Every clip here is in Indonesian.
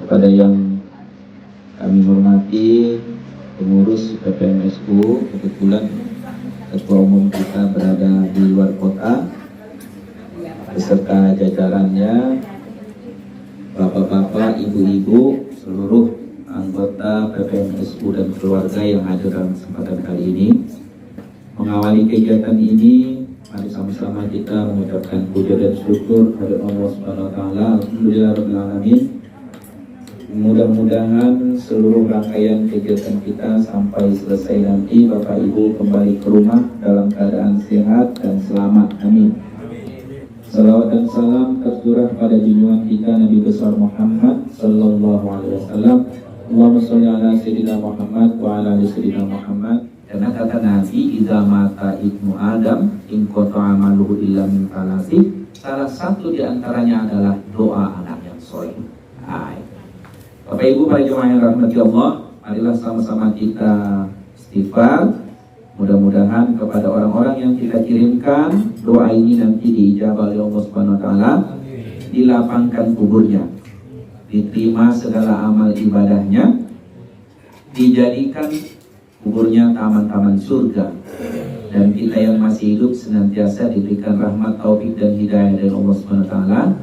kepada yang kami hormati pengurus PPMSU, kebetulan ketua umum kita berada di luar kota beserta jajarannya, bapak-bapak, ibu-ibu, seluruh anggota PPMSU dan keluarga yang hadir dalam kesempatan kali ini. Mengawali kegiatan ini, mari sama-sama kita mengucapkan puja dan syukur kepada Allah Subhanahu wa taala. Alhamdulillahirabbil alamin. Mudah-mudahan seluruh rangkaian kegiatan kita sampai selesai nanti Bapak Ibu kembali ke rumah dalam keadaan sehat dan selamat. Amin. Salawat dan salam tercurah pada junjungan kita Nabi besar Muhammad sallallahu alaihi wasallam. Allahumma sholli ala sayyidina Muhammad wa ala ali sayyidina Muhammad. Karena kata Nabi, idza mata ibnu Adam in qata amaluhu illa min thalathi. Salah satu di antaranya adalah doa anak yang soleh. Bapak Ibu para jemaah yang rahmati Allah, marilah sama-sama kita istighfar. Mudah-mudahan kepada orang-orang yang kita kirimkan doa ini nanti diijabah oleh Allah Subhanahu wa taala, dilapangkan kuburnya, diterima segala amal ibadahnya, dijadikan kuburnya taman-taman surga, dan kita yang masih hidup senantiasa diberikan rahmat, taufik dan hidayah dari Allah Subhanahu wa taala.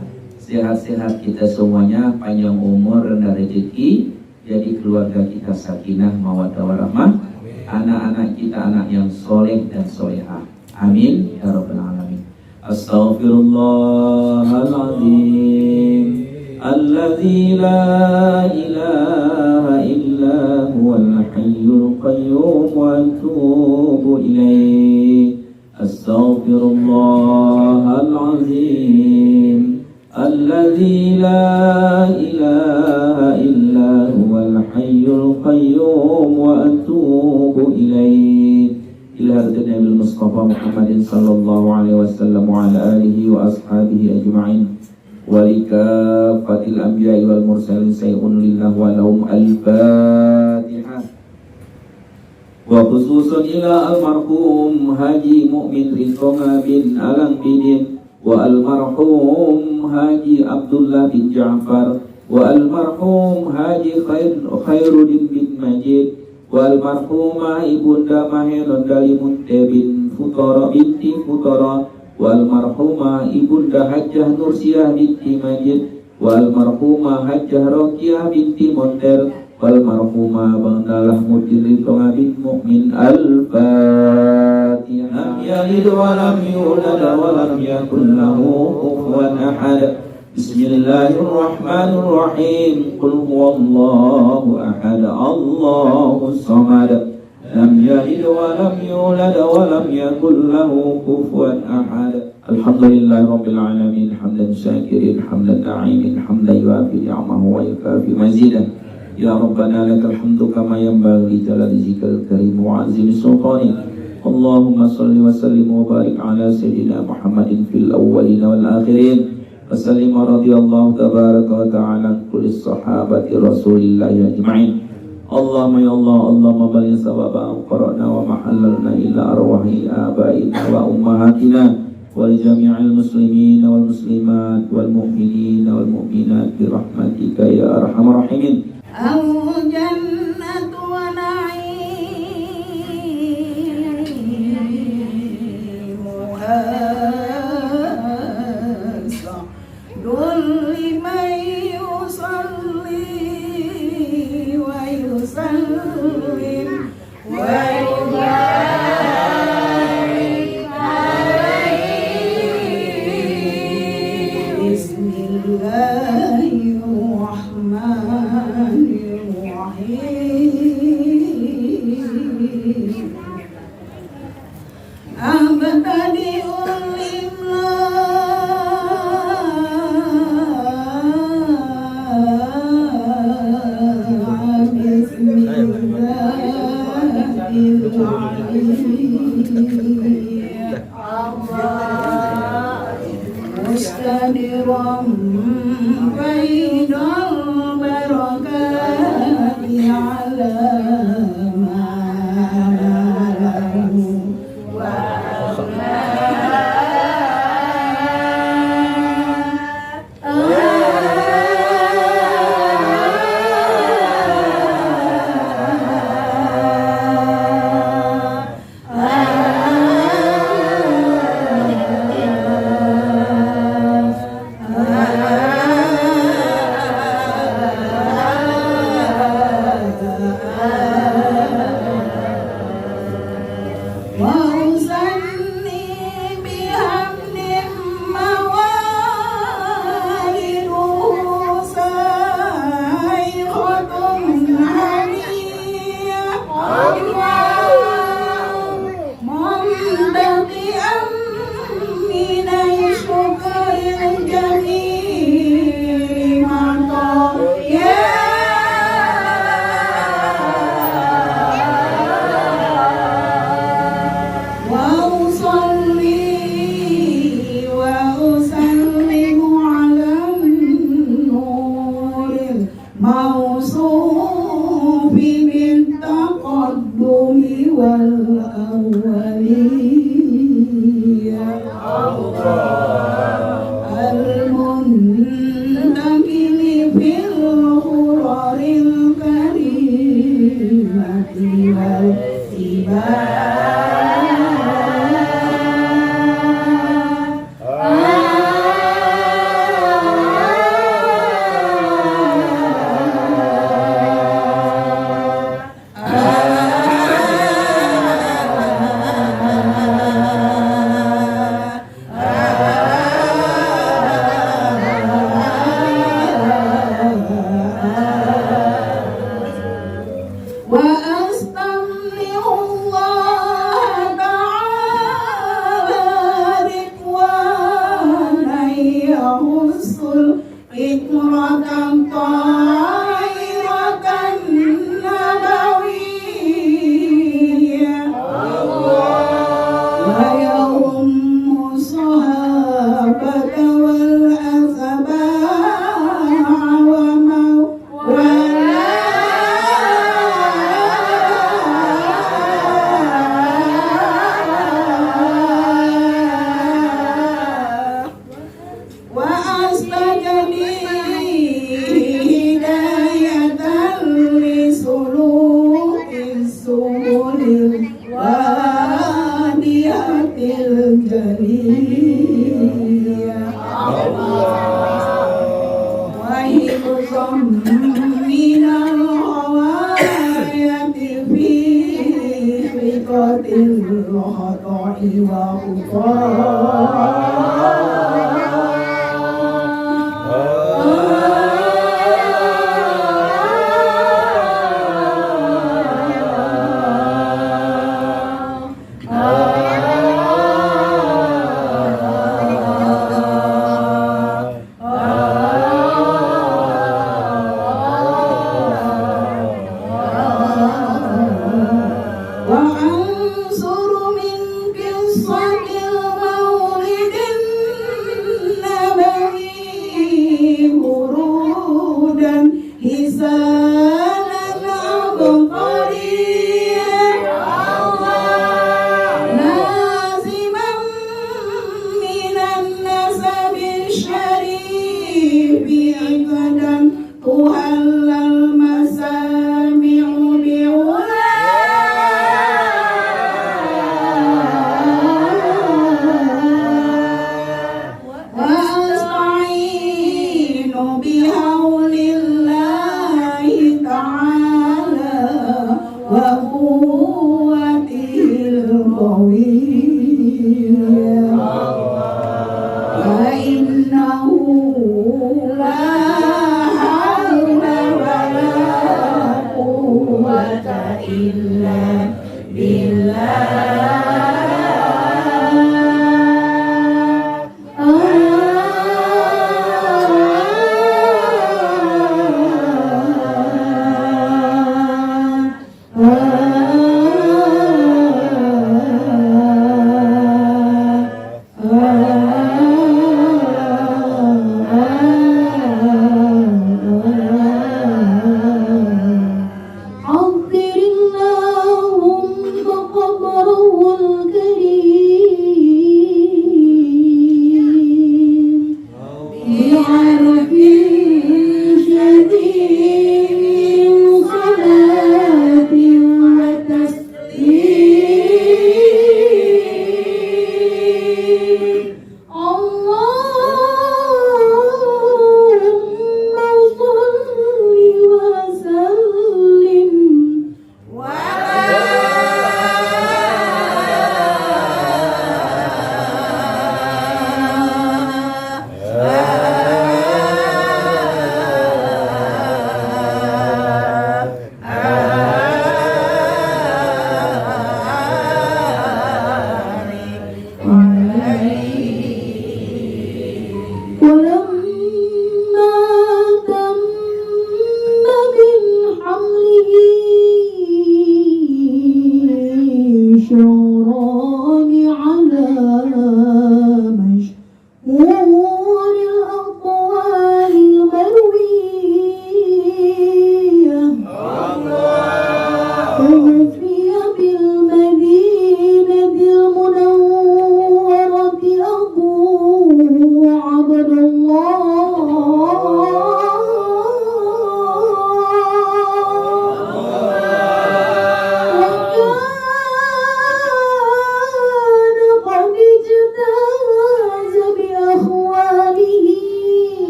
Sehat-sehat kita semuanya, panjang umur, rendah rezeki, jadi keluarga kita sakinah, mawaddah warahmah, anak-anak kita anak yang soleh dan solehah. Amin ya rabbal alamin. Astaghfirullahaladzim alladzi la ilaha illa huwal hayyul qayyum wa atubu ilaih. Astaghfirullahaladzim alladzi la ilaha illa huwal hayyul qayyum wa atubu ilaih. Ila hadratin Nabi Mustafa Muhammadin sallallahu alaihi wasallam wa ala alihi wa ashabihi ajma'in wa likafatil anbiya'i wal mursalin say'un lillah wa lahum al-fatihah. Wa khususun ila almarhum Haji Mu'min Ridhonga bin Alang Bidin wa almarhum Haji Abdullah bin Ja'far wa almarhum Haji Khairuddin bin Majid wa almarhumah Ibunda Mahelon Dalimunte bin Futara binti Futara wa almarhumah Ibunda Hajjah Nursiah binti Majid wa almarhumah Hajjah Rokiah binti Montel wal marhumah Bangdalah Mudin bin Mu'min. Al-Fatihah. Ya lidu wa lam yulad wa lam yakun lahu kufuwan ahad. Bismillahirrahmanirrahim. Qul huwallahu ahad, Allahus samad. Lam yalid wa lam yulad wa lam yakun lahu kufuwan ahad. Alhamdulillahirabbil alamin, hamdan syakirin, hamdan na'imin, hamdan yuafi ni'amahu wa yukafi mazidah. Ya Rabbana lakal hamdu kama yanbaghi jalali zikal karim wa azimi sultanik. Allahumma salli wa sallim wa barik ala sayyidina Muhammadin fil awwalin wal akhirin. Wa sallim radhiyallahu tabaraka wa ta'ala kulli sahabati rasulillahi ajma'in. Allahumma ya Allah, Allahumma balligh sawaba qara'na wa mahallalna ila arwahi abaina wa ummahatina wa li jami'il muslimin wal muslimat wal mu'minin wal mu'minat bi rahmatika ya arhamar rahimin. Jannatu wa na'imuha sa'dun liman yusalli wa yusallim wa yubarik alaihi. Bismillahirrahmanirrahim. Abtadi'ul imla bismillahirrahmanirrahim. Mustadiran bainal barakati ala ma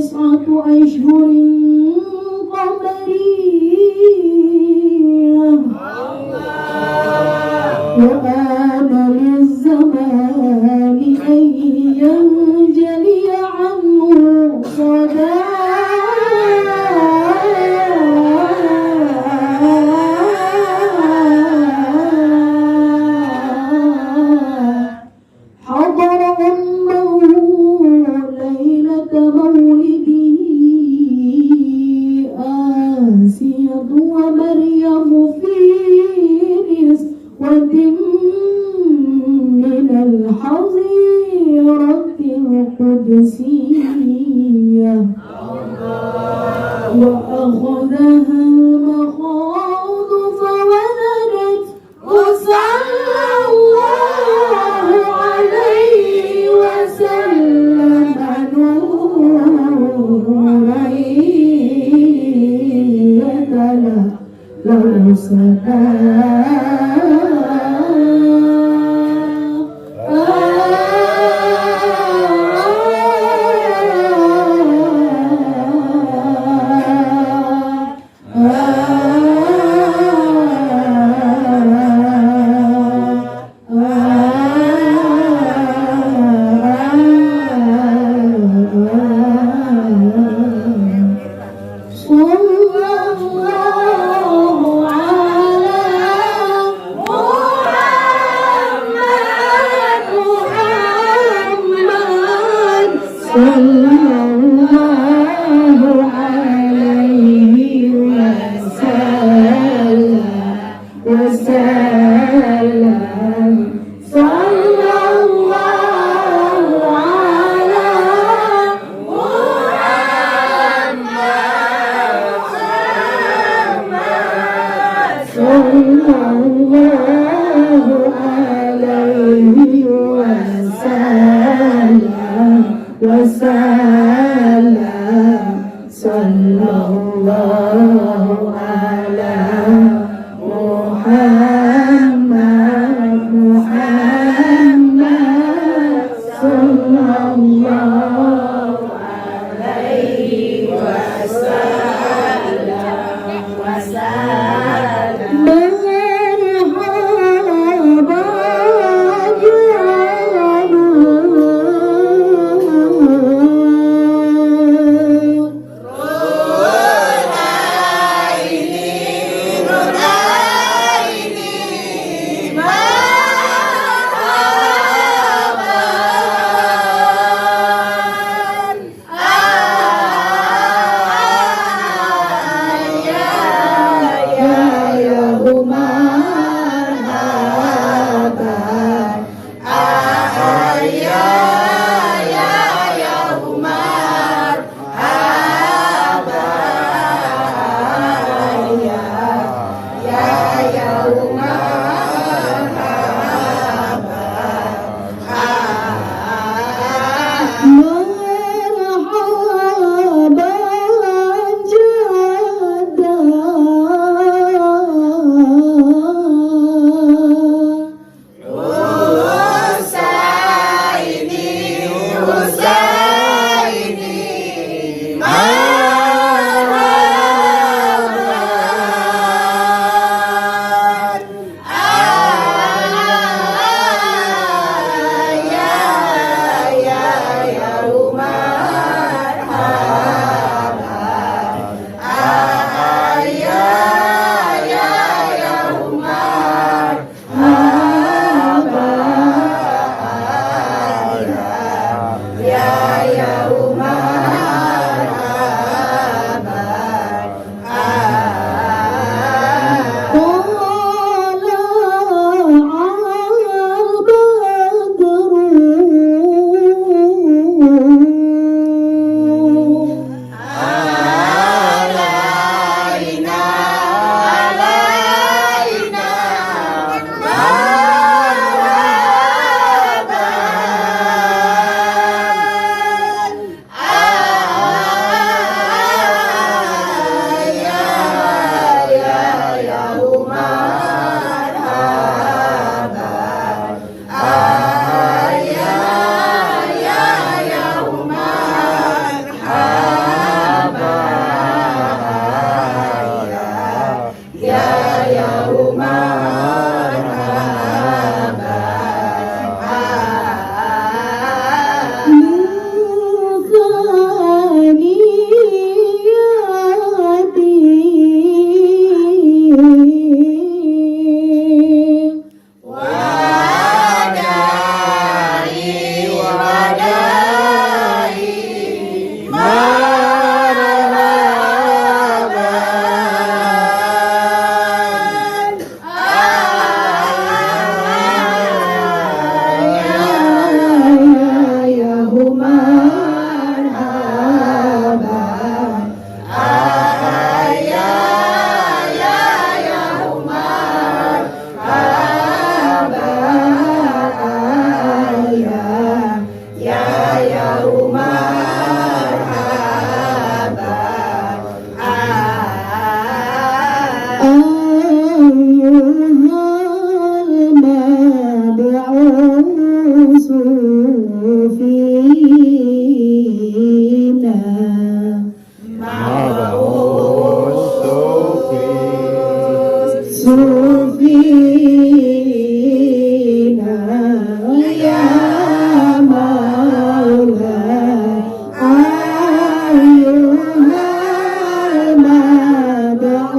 9 أشهر قمرية وآن للزمان أن ينجلي عنه صدى حضر أمه ليلة مولده آسية ومريم في نسوة من الحظيرة القدسية وأخذها المخاض فولدت وصلى الله عليه وسلم نورا يتلى له صلى الله على Sufina ya Maula ayyuhal mab'us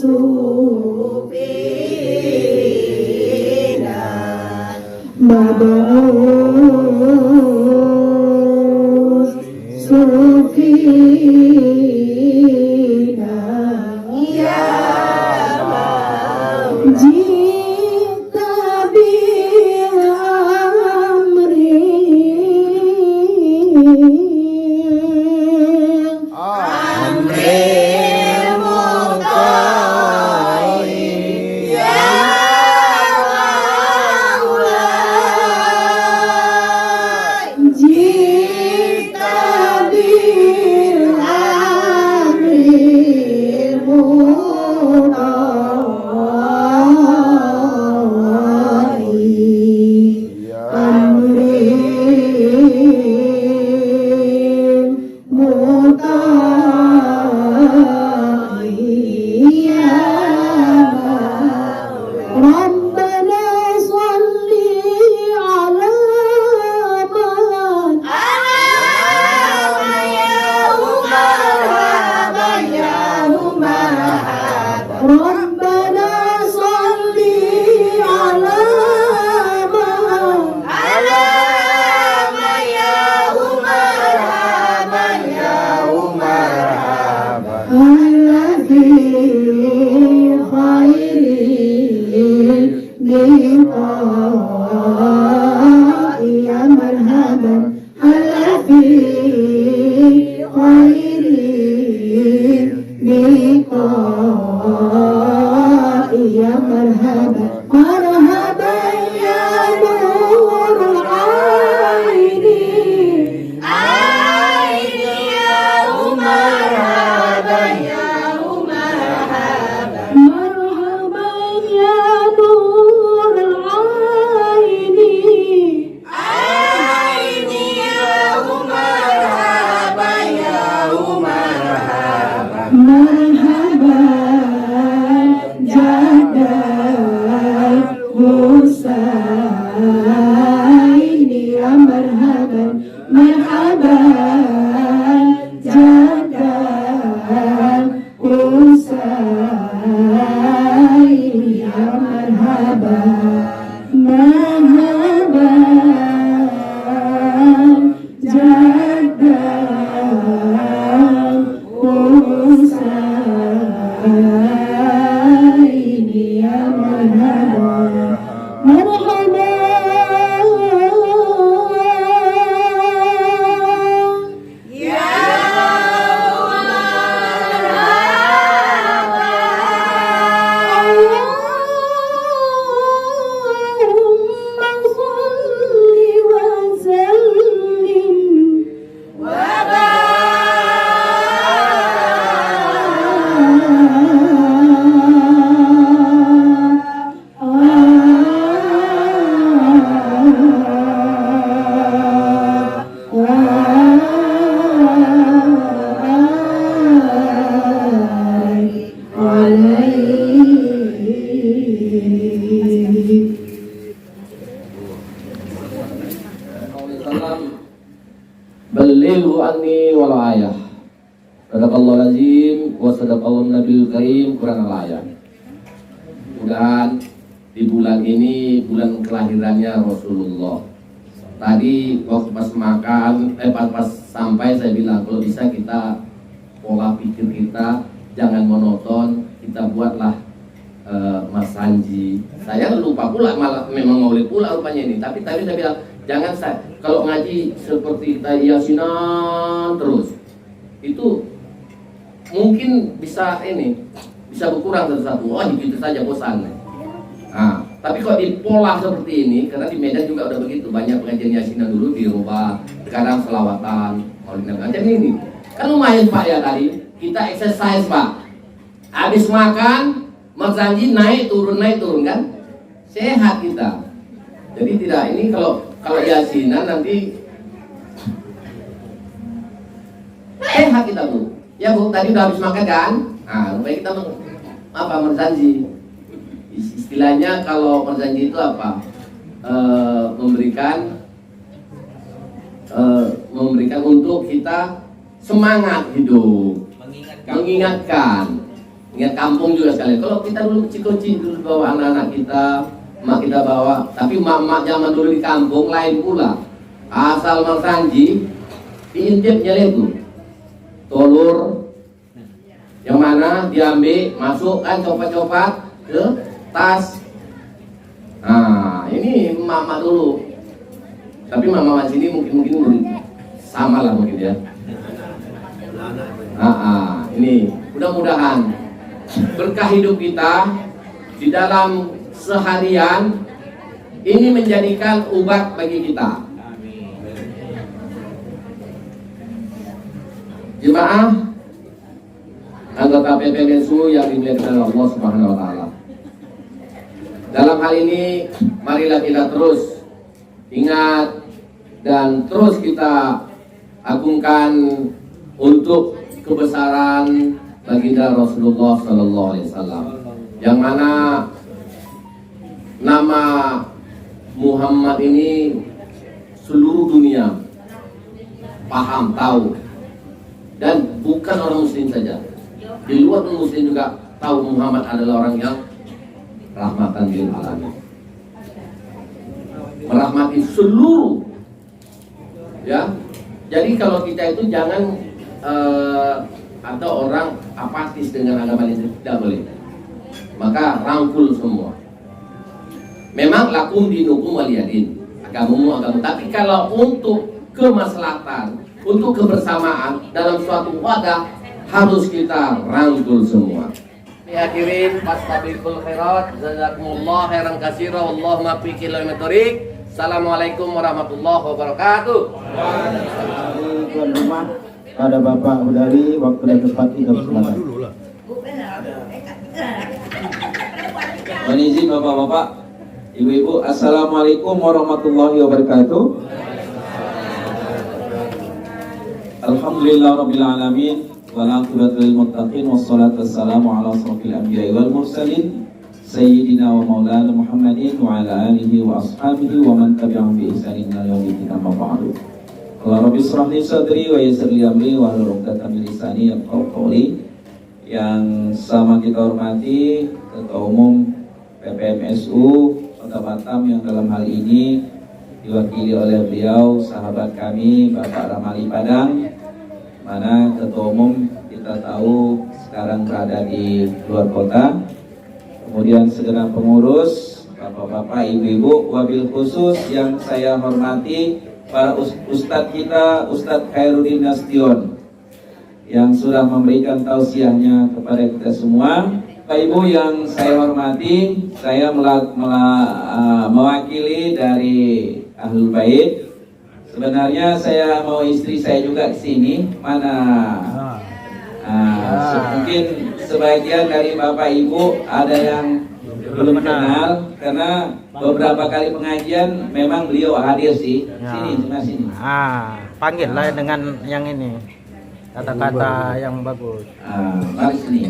Sufina mab'us Sufina ya Jita bil amri Jita bil amri Rabbana salli ala man Rabbana salli ala man الذي خير لقاء يا مرحبا الذي خير لقاء يا مرحبا مرحبا يا نور العين مرحبا يا نور العين مرحبا جدال حسين يا مرحبا مرحبا جدال حسين يا مرحبا مرحبا جدال حسين يا مرحبا مرحبا اللهم صل وسلم Balighu anni wal ayah. Sadaqallahu lazim wa sadaqallahu nabil karim kurang ayah. Mudah-mudahan di bulan ini bulan kelahirannya Rasulullah. Tadi waktu pas makan, pas sampai saya bilang kalau bisa kita pola pikir kita jangan monoton, kita buatlah Mas Sanji. Saya lupa pula, malah memang maulid pula rupanya ini. Tapi tadi saya bilang jangan saya kalau ngaji seperti kita yasinan terus itu mungkin bisa berkurang satu-satu. Oh gitu saja bosan. Nah, tapi kalau di pola seperti ini, karena di Medan juga udah begitu, banyak pengajian yasinan dulu dirubah, sekarang selawatan, maulid macam ini. Kan lumayan Pak ya tadi kita exercise Pak. Habis makan, Mas Sanji naik turun kan, sehat kita. Jadi tidak ini kalau yasinan nanti sehat kita Bu. Ya Bu, tadi udah habis makan kan? Nah, rupanya kita berjanji. Istilahnya kalau berjanji itu apa? Memberikan untuk kita semangat hidup, mengingatkan. Ingat kampung juga sekalian. Kalau kita dulu kecil-kecil dulu bawa anak-anak kita, mak kita bawa, tapi mak zaman dulu di kampung lain pula. Asal berjanji, diintipnya itu telur yang mana diambil, masukkan copat-copat ke tas. Nah, ini mak dulu. Tapi mama sini mungkin sama lah mungkin ya. Ini mudah-mudahan berkah hidup kita di dalam seharian ini menjadikan obat bagi kita. Jemaah anggota PPMSU yang dimuliakan Allah Subhanahu wa taala. Dalam hal ini marilah kita terus ingat dan terus kita agungkan untuk kebesaran baginda Rasulullah Sallallahu Alaihi Wasallam, yang mana nama Muhammad ini seluruh dunia paham, tahu, dan bukan orang Muslim saja, di luar Muslim juga tahu Muhammad adalah orang yang rahmatan lil alamin, merahmati seluruh. Ya, jadi kalau kita itu jangan atau orang apatis dengan agama ini, tidak boleh. Maka rangkul semua. Memang lakum dinukum waliyadin, agamamu agama. Tapi kalau untuk kemaslahatan, untuk kebersamaan dalam suatu wadah, harus kita rangkul semua. Hadirin fastabiqul khairat, jazakumullah khairan katsira, wallahu muwaffiq ila thoriq. Assalamualaikum warahmatullahi wabarakatuh. Tuan rumah, pada Bapak Budari, waktu dan tempat kita bersilakan. Mohon izin Bapak-bapak, Ibu-ibu, Assalamualaikum warahmatullahi wabarakatuh. Alhamdulillah Rabbil Alamin, wal-aqibatu lil muttaqin, wassalatu wassalamu ala asrofil anbiya'i wal mursalin, Sayyidina wa maulana Muhammadin wa ala alihi wa ashabihi wa man tabi'ahum bi ihsanin ila yaumil qiyamah, amma ba'du. Allah Rabbi shrah li sadri wa yassir li amri wa hlul 'uqdatam min lisani yafqahu qawli. Yang sama kita hormati Ketua Umum PPMSU Kota Batam, yang dalam hal ini diwakili oleh beliau sahabat kami Bapak Ramali Padang, mana Ketua Umum kita tahu sekarang berada di luar kota. Kemudian segenap pengurus, bapak-bapak, ibu-ibu, wabil khusus yang saya hormati para ustadz kita, Ustadz Khairuddin Nasution, yang sudah memberikan tausiahnya kepada kita semua. Bapak Ibu yang saya hormati, saya mewakili dari Ahlul Bait. Sebenarnya saya mau istri saya juga ke sini, mana? Mungkin sebagian dari Bapak Ibu ada yang belum kenal, karena beberapa kali pengajian memang beliau hadir sih. Sini, sini. Panggillah dengan yang ini, kata-kata yang bagus. Mari sini.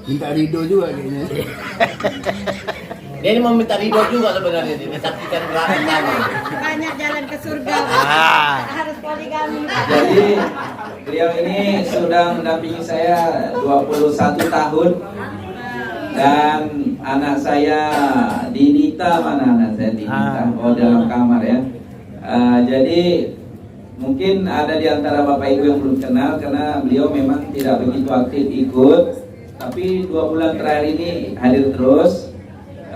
Minta ridho juga kayaknya. Dia ini mau minta ridho juga sebenarnya, disaksikan berapa lama. Banyak jalan ke surga. Harus poligami. Jadi beliau ini sudah mendampingi saya 21 tahun. Dan anak saya Dinita, mana anak saya Dinita? Oh, dalam kamar ya. Jadi mungkin ada di antara Bapak Ibu yang belum kenal, karena beliau memang tidak begitu aktif ikut. Tapi 2 bulan terakhir ini hadir terus.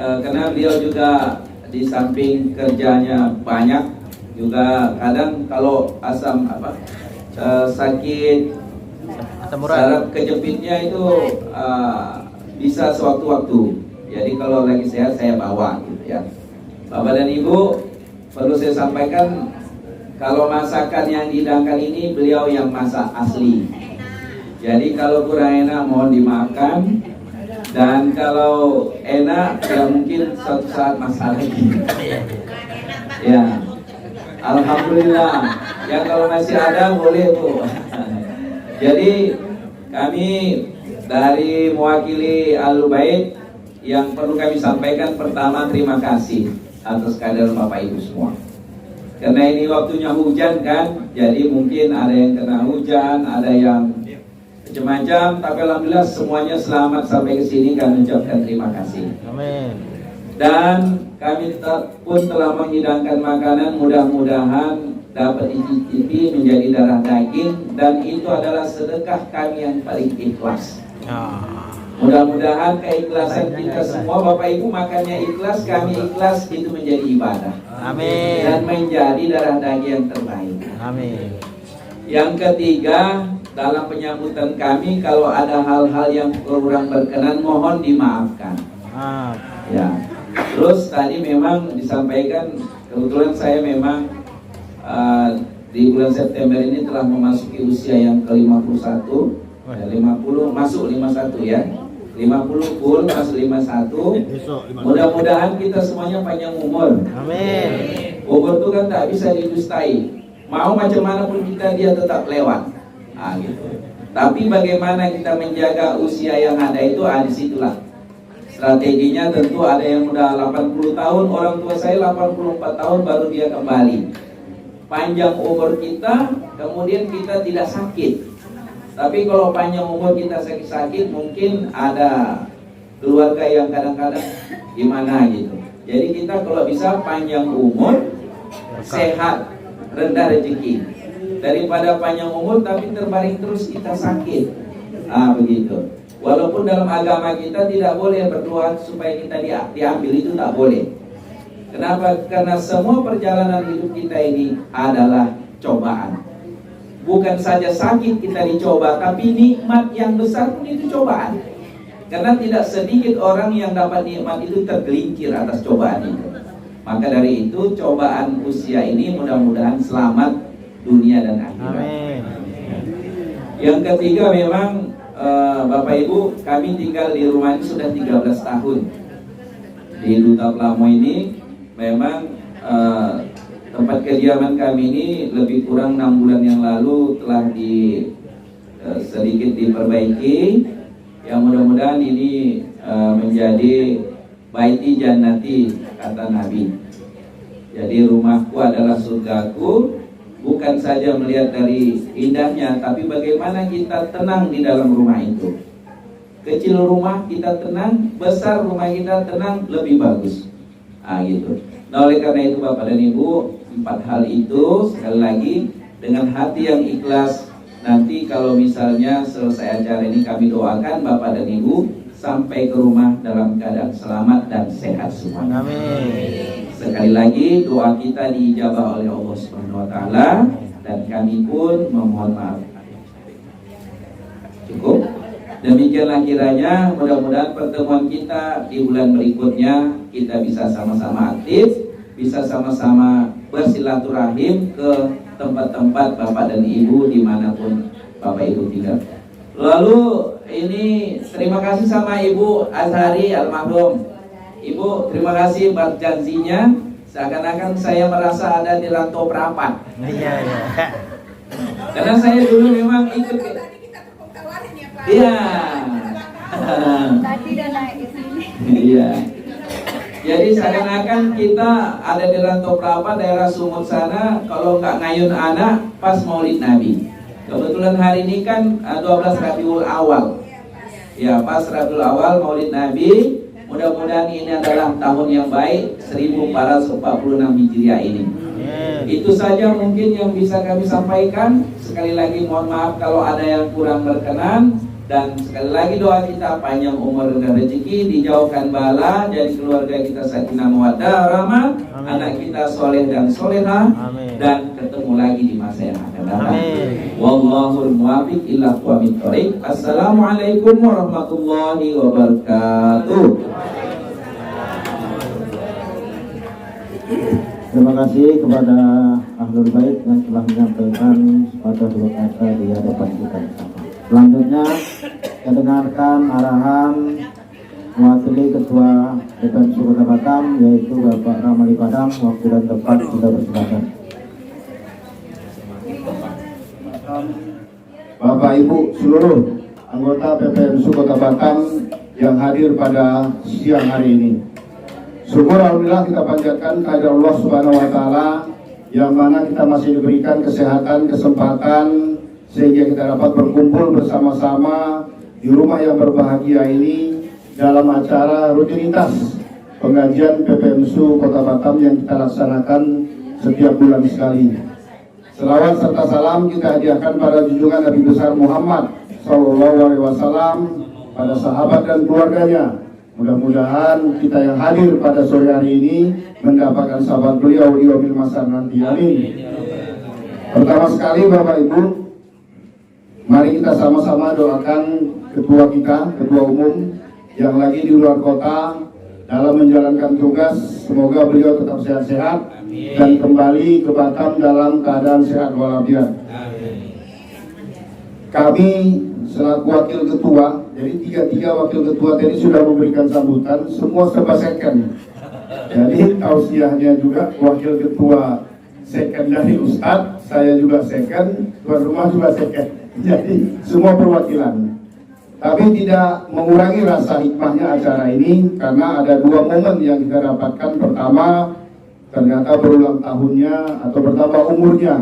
Karena beliau juga di samping kerjanya banyak, juga kadang kalau sakit saraf kejepitnya itu bisa sewaktu-waktu. Jadi kalau lagi sehat saya bawa gitu ya. Bapak dan Ibu, perlu saya sampaikan, kalau masakan yang dihidangkan ini beliau yang masak asli. Jadi kalau kurang enak mohon dimaafkan. Dan kalau enak ya mungkin suatu saat masak lagi. Ya, alhamdulillah Ya kalau masih ada boleh Bu. Jadi kami dari mewakili Ahlul Bait yang perlu kami sampaikan, pertama terima kasih atas kehadiran Bapak Ibu semua. Karena ini waktunya hujan kan, jadi mungkin ada yang kena hujan, ada yang macam-macam, tapi alhamdulillah semuanya selamat sampai ke sini. Kami ucapkan terima kasih. Amin. Dan kami pun telah menghidangkan makanan, mudah-mudahan dapat dicicipi menjadi darah daging, dan itu adalah sedekah kami yang paling ikhlas. Mudah-mudahan keikhlasan kita semua, Bapak Ibu makannya ikhlas, kami ikhlas, itu menjadi ibadah. Amin. Dan menjadi darah daging yang terbaik. Amin. Yang ketiga, dalam penyambutan kami kalau ada hal-hal yang kurang berkenan mohon dimaafkan. Ya. Terus tadi memang disampaikan, kebetulan saya memang di bulan September ini telah memasuki usia yang ke-51, 50 masuk 51 ya. 50 full masuk 51. Mudah-mudahan kita semuanya panjang umur. Amin. Umur itu kan tak bisa didustai. Mau macam mana pun kita, dia tetap lewat. Gitu. Tapi bagaimana kita menjaga usia yang ada itu, disitulah strateginya. Tentu ada yang udah 80 tahun, orang tua saya 84 tahun baru dia kembali. Panjang umur kita, kemudian kita tidak sakit. Tapi kalau panjang umur kita sakit-sakit, mungkin ada keluarga yang kadang-kadang gimana gitu. Jadi kita kalau bisa panjang umur, sehat, rendah rezeki, daripada panjang umur tapi terbaring terus kita sakit. Begitu. Walaupun dalam agama kita tidak boleh berdoa supaya kita diambil, itu tak boleh. Kenapa? Karena semua perjalanan hidup kita ini adalah cobaan. Bukan saja sakit kita dicoba, tapi nikmat yang besar pun itu cobaan. Karena tidak sedikit orang yang dapat nikmat itu tergelincir atas cobaan itu. Maka dari itu cobaan usia ini mudah-mudahan selamat dunia dan akhirat. Amin. Yang ketiga memang Bapak Ibu, kami tinggal di rumah ini sudah 13 tahun. Di Duta Plamo ini memang tempat kediaman kami ini lebih kurang 6 bulan yang lalu telah sedikit diperbaiki. Yang mudah-mudahan ini menjadi baiti jannati, kata Nabi. Jadi rumahku adalah surgaku. Bukan saja melihat dari indahnya, tapi bagaimana kita tenang di dalam rumah itu. Kecil rumah kita tenang, besar rumah kita tenang, lebih bagus. Gitu. Nah oleh karena itu Bapak dan Ibu, 4 hal itu sekali lagi dengan hati yang ikhlas. Nanti kalau misalnya selesai acara ini kami doakan Bapak dan Ibu sampai ke rumah dalam keadaan selamat dan sehat semua. Amin. Sekali lagi doa kita diijabah oleh Allah Subhanahu wa taala, dan kami pun memohon maaf. Cukup. Demikianlah kiranya, mudah-mudahan pertemuan kita di bulan berikutnya kita bisa sama-sama aktif, bisa sama-sama bersilaturahim ke tempat-tempat Bapak dan Ibu dimanapun Bapak Ibu tinggal. Lalu ini terima kasih sama Ibu Azhari almarhum. Ibu, terima kasih buat janjinya. Seakan-akan saya merasa ada di Rantau Perapat. Iya. Karena saya dulu memang ikut. Iya. Tadi udah naik ke sini. Iya. Jadi seakan-akan kita ada di Rantau Perapat, daerah Sumut sana. Kalau nggak ngayun anak, pas Maulid Nabi. Kebetulan hari ini kan 12 Rabiul Awal. Ya, pas Rabiul Awal Maulid Nabi. Mudah-mudahan ini adalah tahun yang baik, 1446 Hijriah ini. Itu saja mungkin yang bisa kami sampaikan. Sekali lagi mohon maaf kalau ada yang kurang berkenan. Dan sekali lagi doa kita panjang umur dan rezeki, dijauhkan bala, jadi keluarga kita sakinah mawaddah warahmah, anak kita soleh dan solehah, dan ketemu lagi di masa yang akan datang. Wallahul muwaffiq ila aqwamit thoriq. Assalamualaikum warahmatullahi wabarakatuh. Terima kasih kepada Ahlul Bait yang telah menyampaikan sepatah dua kata di hadapan kita bersama. Selanjutnya kita dengarkan arahan mewakili Ketua DPM Kota Batam, yaitu Bapak Ramali Padang. Waktu dan tempat sudah bersilakan. Bapak Ibu seluruh anggota PPMSU Kota Batam yang hadir pada siang hari ini. Syukur alhamdulillah kita panjatkan kehadirat Allah Subhanahu wa taala yang mana kita masih diberikan kesehatan, kesempatan sehingga kita dapat berkumpul bersama-sama di rumah yang berbahagia ini dalam acara rutinitas pengajian PPMSU Kota Batam yang kita laksanakan setiap bulan sekali. Selawat serta salam kita hadiahkan pada junjungan Nabi besar Muhammad SAW, pada sahabat dan keluarganya. Mudah-mudahan kita yang hadir pada sore hari ini mendapatkan sahabat beliau di yaumil masar nanti. Amin. Pertama sekali Bapak Ibu, mari kita sama-sama doakan ketua kita, ketua umum yang lagi di luar kota dalam menjalankan tugas. Semoga beliau tetap sehat-sehat dan kembali ke Batam dalam keadaan sehat walafiat. Kami selaku wakil ketua, jadi tiga wakil ketua tadi sudah memberikan sambutan, semua serba second. Jadi tausiahnya juga wakil ketua second dari Ustadz, saya juga second, tuan rumah juga second. Jadi semua perwakilan. Tapi tidak mengurangi rasa hikmahnya acara ini karena ada dua momen yang kita dapatkan. Pertama, ternyata berulang tahunnya atau bertambah umurnya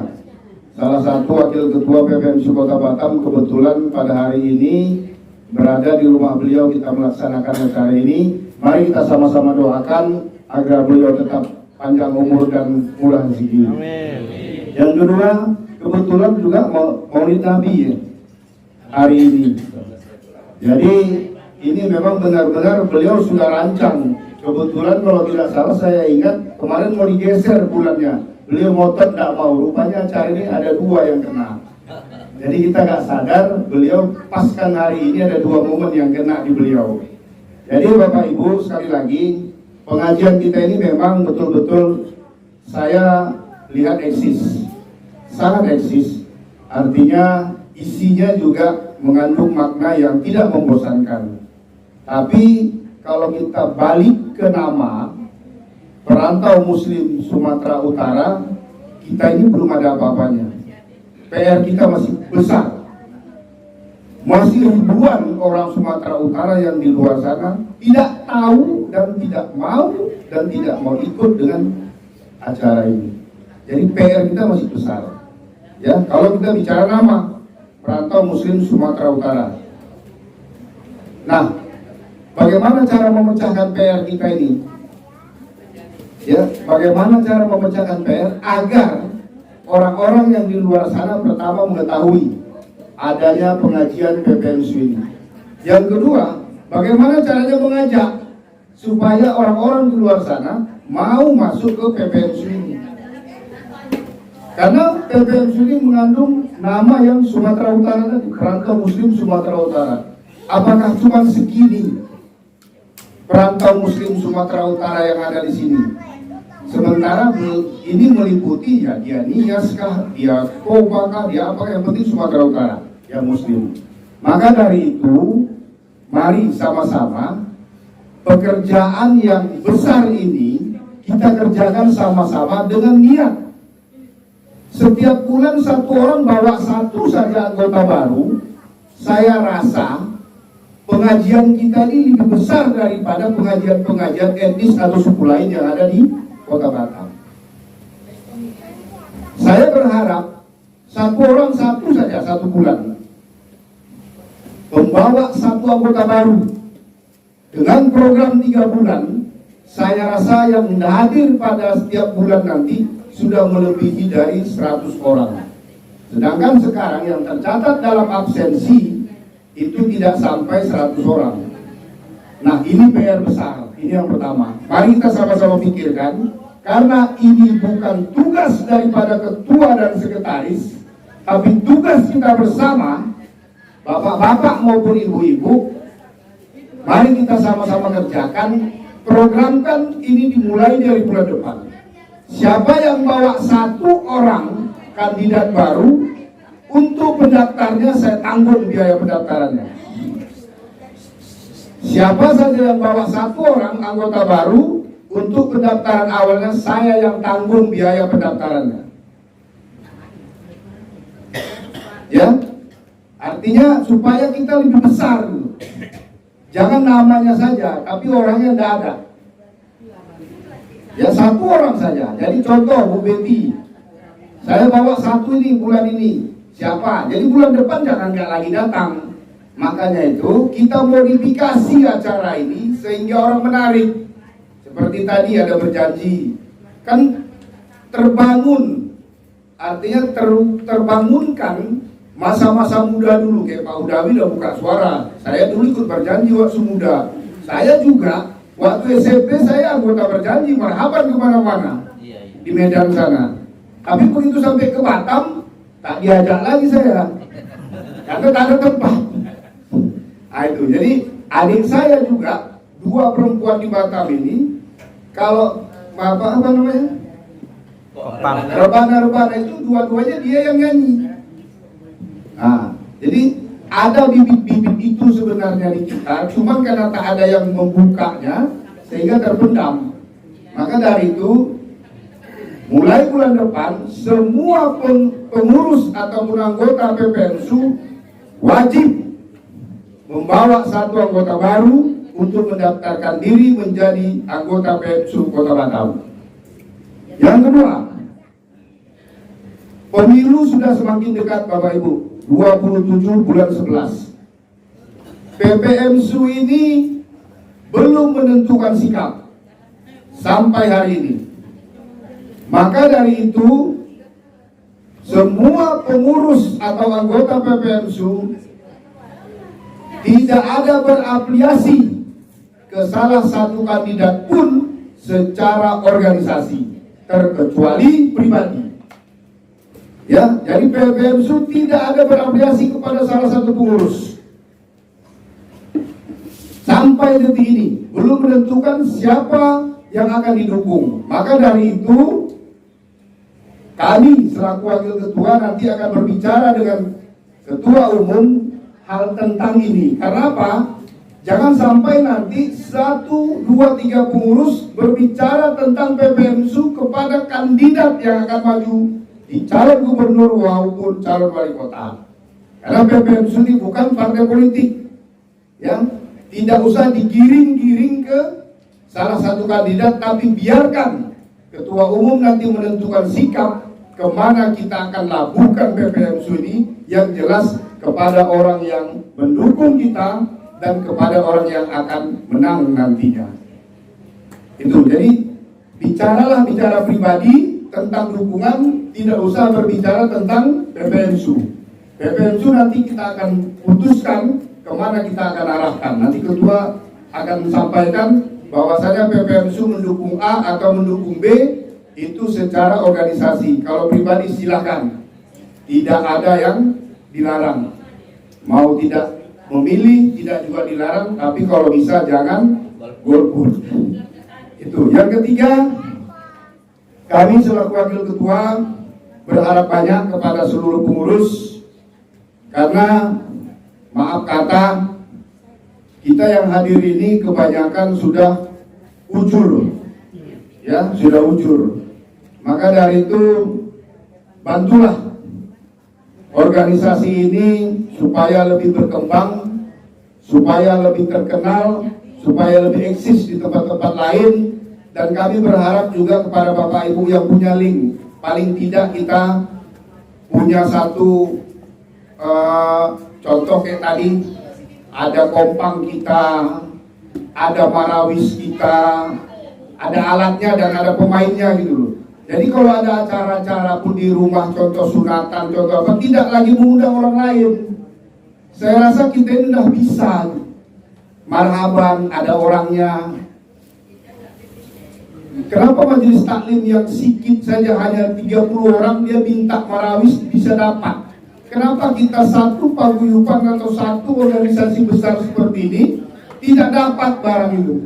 salah satu wakil ketua PPMSU Kota Batam. Kebetulan pada hari ini berada di rumah beliau, kita melaksanakan acara ini. Mari kita sama-sama doakan agar beliau tetap panjang umur dan murah rezeki. Yang kedua, kebetulan juga Maulid Nabi ya, hari ini. Jadi ini memang benar-benar beliau sudah rancang. Kebetulan kalau tidak salah saya ingat kemarin mau digeser bulannya. Beliau ngotot tidak mau, rupanya acara ini ada dua yang kena. Jadi kita nggak sadar beliau paskan hari ini ada dua momen yang kena di beliau. Jadi Bapak Ibu sekali lagi, pengajian kita ini memang betul-betul saya lihat eksis, sangat eksis. Artinya isinya juga mengandung makna yang tidak membosankan. Tapi kalau kita balik ke nama Perantau Muslim Sumatera Utara, kita ini belum ada apa-apanya. PR kita masih besar. Masih ribuan orang Sumatera Utara yang di luar sana tidak tahu dan tidak mau ikut dengan acara ini. Jadi PR kita masih besar. Ya, kalau kita bicara nama Perantau Muslim Sumatera Utara. Nah, bagaimana cara memecahkan PR kita ini? Ya, bagaimana cara memecahkan PR agar orang-orang yang di luar sana pertama mengetahui adanya pengajian PPMSU ini. Yang kedua, bagaimana caranya mengajak supaya orang-orang di luar sana mau masuk ke PPMSU ini. Karena PPMSU ini mengandung nama yang Sumatera Utara tadi, Perantau Muslim Sumatera Utara. Apakah cuma segini perantau Muslim Sumatera Utara yang ada di sini? Sementara ini meliputi ya dia Nias kah, dia Toba kah, dia apa, yang penting Sumatera Utara yang Muslim. Maka dari itu, mari sama-sama pekerjaan yang besar ini kita kerjakan sama-sama dengan niat. Setiap bulan satu orang bawa satu saja anggota baru, saya rasa pengajian kita ini lebih besar daripada pengajian-pengajian etnis atau suku lain yang ada di Kota Batam. Saya berharap satu orang satu saja satu bulan membawa satu anggota baru. Dengan program 3 bulan, saya rasa yang hadir pada setiap bulan nanti sudah melebihi dari 100 orang. Sedangkan sekarang yang tercatat dalam absensi itu tidak sampai 100 orang. Nah, ini PR besar. Ini yang pertama. Mari kita sama-sama pikirkan, karena ini bukan tugas daripada ketua dan sekretaris, tapi tugas kita bersama, bapak-bapak maupun ibu-ibu. Mari kita sama-sama kerjakan. Programkan ini dimulai dari bulan depan. Siapa yang bawa satu orang kandidat baru, untuk pendaftarnya saya tanggung biaya pendaftarannya. Siapa saja yang bawa satu orang anggota baru, untuk pendaftaran awalnya saya yang tanggung biaya pendaftarannya. Ya, artinya supaya kita lebih besar gitu. Jangan namanya saja, tapi orangnya tidak ada. Ya, satu orang saja. Jadi contoh Bu Betty, saya bawa satu ini bulan ini. Siapa? Jadi bulan depan jangan nggak lagi datang. Makanya itu kita modifikasi acara ini sehingga orang menarik. Seperti tadi ada berjanji, kan terbangun, artinya terbangunkan masa-masa muda dulu. Kayak Pak Udawi udah buka suara, saya dulu ikut berjanji waktu muda. Saya juga waktu SMP saya anggota berjanji marhaban kemana-mana di Medan sana. Tapi begitu sampai ke Batam tak diajak lagi saya, karena tak ada tempat. Nah, itu jadi adik saya juga, dua perempuan di Batam ini, kalau apa namanya? Rebana itu dua-duanya dia yang nyanyi. Nah, jadi ada bibit-bibit itu sebenarnya di kita, cuman karena tak ada yang membukanya sehingga terpendam. Maka dari itu mulai bulan depan semua pengurus ataupun anggota PPMSU wajib membawa satu anggota baru untuk mendaftarkan diri menjadi anggota PPMSU Kota Batam. Yang kedua, pemilu sudah semakin dekat Bapak Ibu, 27 bulan 11. PPMSU ini belum menentukan sikap sampai hari ini. Maka dari itu semua pengurus atau anggota PPMSU tidak ada berafiliasi ke salah satu kandidat pun secara organisasi, terkecuali pribadi. Ya, jadi PPMSU tidak ada berafiliasi kepada salah satu pengurus. Sampai detik ini belum menentukan siapa yang akan didukung. Maka dari itu kami selaku wakil ketua nanti akan berbicara dengan ketua umum hal tentang ini. Karena apa? Jangan sampai nanti 1, 2, 3 pengurus berbicara tentang PPMSU kepada kandidat yang akan maju di calon gubernur maupun calon wali kota. Karena PPMSU ini bukan partai politik, ya, tidak usah digiring-giring ke salah satu kandidat, tapi biarkan ketua umum nanti menentukan sikap kemana kita akan labuhkan PPMSU ini, yang jelas kepada orang yang mendukung kita dan kepada orang yang akan menang nantinya. Itu, jadi bicara pribadi tentang dukungan, tidak usah berbicara tentang PPMSU. PPMSU nanti kita akan putuskan kemana kita akan arahkan. Nanti ketua akan sampaikan bahwasanya PPMSU mendukung A atau mendukung B, itu secara organisasi. Kalau pribadi silakan, tidak ada yang dilarang. Mau tidak memilih tidak juga dilarang, tapi kalau bisa jangan golput. Itu. Yang ketiga, kami selaku wakil ketua berharap banyak kepada seluruh pengurus, karena maaf kata kita yang hadir ini kebanyakan sudah ujur, ya, sudah ujur. Maka dari itu bantulah organisasi ini supaya lebih berkembang, supaya lebih terkenal, supaya lebih eksis di tempat-tempat lain. Dan kami berharap juga kepada Bapak Ibu yang punya link, paling tidak kita punya satu contoh kayak tadi, ada kompang kita, ada marawis kita, ada alatnya dan ada pemainnya gitu loh. Jadi kalau ada acara-acara pun di rumah, contoh sunatan, contoh apa, tidak lagi mengundang orang lain. Saya rasa kita ini udah bisa. Marhaban, ada orangnya. Kenapa majelis taklim yang sedikit saja hanya 30 orang dia minta marawis bisa dapat? Kenapa kita satu paguyuban atau satu organisasi besar seperti ini tidak dapat barang itu?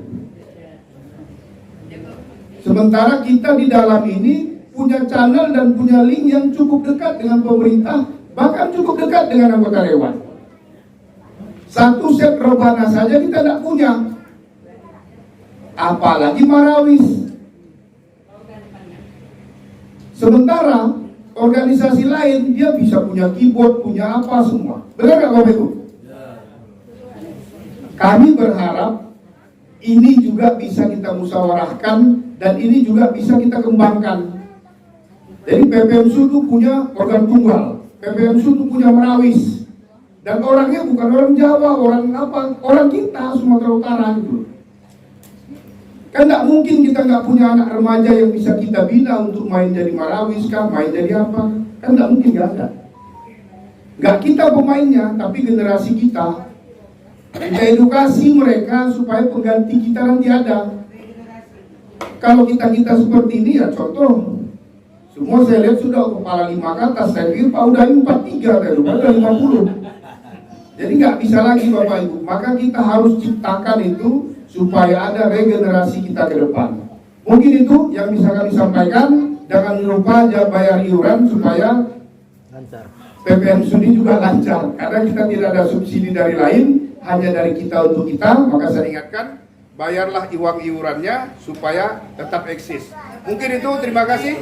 Sementara kita di dalam ini punya channel dan punya link yang cukup dekat dengan pemerintah, bahkan cukup dekat dengan anggota dewan. Satu set rebana saja kita tidak punya, apalagi marawis. Sementara organisasi lain dia bisa punya keyboard, punya apa semua. Benar nggak Bapak Ibu? Kami berharap ini juga bisa kita musyawarahkan dan ini juga bisa kita kembangkan. Jadi PPM Sutu punya organ tunggal, PPM Sutu punya Merawis, dan orangnya bukan orang Jawa, orang apa? Orang kita Sumatera Utara gitu. Kan nggak mungkin kita nggak punya anak remaja yang bisa kita bina untuk main jadi Marawis kah, main jadi apa? Kan nggak mungkin, nggak ada. Nggak kita pemainnya, tapi generasi kita. Kita edukasi mereka supaya pengganti kita nanti ada. Kalau kita seperti ini ya contoh, semua saya lihat sudah kepala 5 ke atas, saya pikir Pak udah 43 dari udah 50. Jadi nggak bisa lagi Bapak Ibu. Maka kita harus ciptakan itu supaya ada regenerasi kita ke depan. Mungkin itu yang bisa kami sampaikan. Jangan lupa bayar iuran supaya PPM Sudi juga lancar. Karena kita tidak ada subsidi dari lain, hanya dari kita untuk kita. Maka saya ingatkan, bayarlah uang iurannya supaya tetap eksis. Mungkin itu, terima kasih.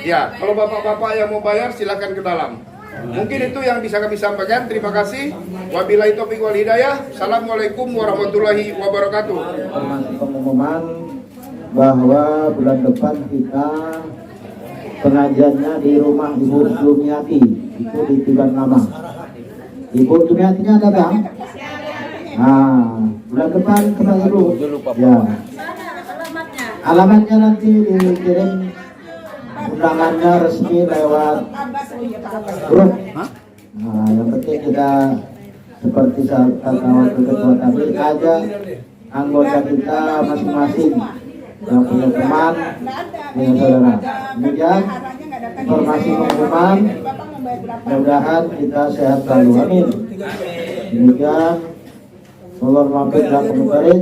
Ya, kalau bapak-bapak yang mau bayar silakan ke dalam. Mungkin itu yang bisa kami sampaikan. Terima kasih. Wabillahi taufiq wal hidayah. Assalamualaikum warahmatullahi wabarakatuh. Pengumuman bahwa bulan depan kita pengajiannya di rumah Ibu Sumiati, itu di Tiban Lama. Ibu Sumiatinya ada bang? Nah, bulan depan kita Ibu. Ya. Alamatnya nanti dikirim undangannya resmi lewat grup. Nah, yang penting kita seperti kata waktu ketua tadi, ajak anggota kita masing-masing yang punya teman, punya saudara. Demikian informasi pengumuman. Mudah-mudahan kita sehat selalu. Amin. Demikian. Allah maafkan dan komentari.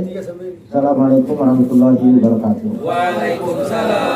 Assalamualaikum warahmatullahi wabarakatuh. Waalaikumsalam.